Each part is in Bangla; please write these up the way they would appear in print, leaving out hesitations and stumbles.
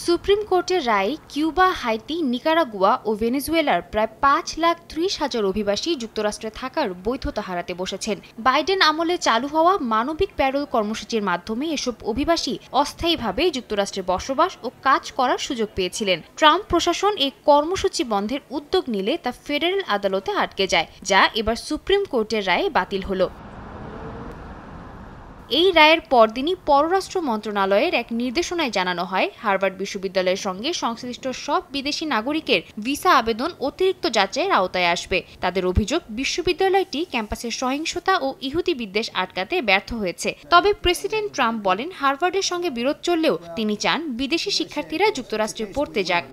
সুপ্রিম কোর্টের রায়ে কিউবা, হাইতি, নিকারাগুয়া ও ভেনেজুয়েলার প্রায় 5,30,000 অভিবাসী যুক্তরাষ্ট্রে থাকার বৈধতা হারাতে বসেছেন। বাইডেন আমলে চালু হওয়া মানবিক প্যারোল কর্মসূচির মাধ্যমে এসব অভিবাসী অস্থায়ীভাবে যুক্তরাষ্ট্রে বসবাস ও কাজ করার সুযোগ পেয়েছিলেন। ট্রাম্প প্রশাসন এই কর্মসূচি বন্ধের উদ্যোগ নিলে তা ফেডারেল আদালতে আটকে যায়, যা এবার সুপ্রিম কোর্টের রায়ে বাতিল হলো। এই রায়ের পরদিনই পররাষ্ট্র মন্ত্রণালয়ের এক নির্দেশনায় জানানো হয়, হার্ভার্ড বিশ্ববিদ্যালয়ের সঙ্গে সংশ্লিষ্ট সব বিদেশি নাগরিকের ভিসা আবেদন অতিরিক্ত যাচাইয়ের আওতায় আসবে। তাদের অভিযোগ, বিশ্ববিদ্যালয়টি ক্যাম্পাসের সহিংসতা ও ইহুদি বিদ্বেষ আটকাতে ব্যর্থ হয়েছে। তবে প্রেসিডেন্ট ট্রাম্প বলেন, হার্ভার্ডের সঙ্গে বিরোধ চললেও তিনি চান বিদেশি শিক্ষার্থীরা যুক্তরাষ্ট্রে পড়তে যাক।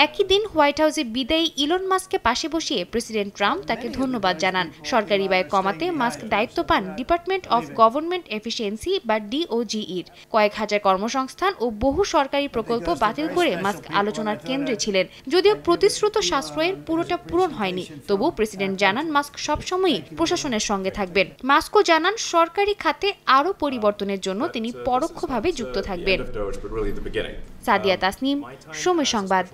একই দিন হোয়াইট হাউসে বিদায়ী ইলন মাস্ককে পাশে বসিয়ে প্রেসিডেন্ট ট্রাম্প তাকে ধন্যবাদ জানান। সরকারি ব্যয় কমাতে মাস্ক দায়িত্ব পান ডিপার্টমেন্ট অফ গভর্নমেন্ট এফিসিয়েন্সি বা ডিওজিইর। কয়েক হাজার কর্মসংস্থান ও বহু সরকারি প্রকল্প বাতিল করে মাস্ক আলোচনার কেন্দ্রে ছিলেন। যদিও প্রতিশ্রুত সাশ্রয়ের পুরোটা পূরণ হয়নি, তবু প্রেসিডেন্ট জানান মাস্ক সবসময়ই প্রশাসনের সঙ্গে থাকবেন। মাস্কও জানান সরকারি খাতে আরও পরিবর্তনের জন্য তিনি পরোক্ষভাবে যুক্ত থাকবেন। সাদিয়া তাসনিম, সময় সংবাদ।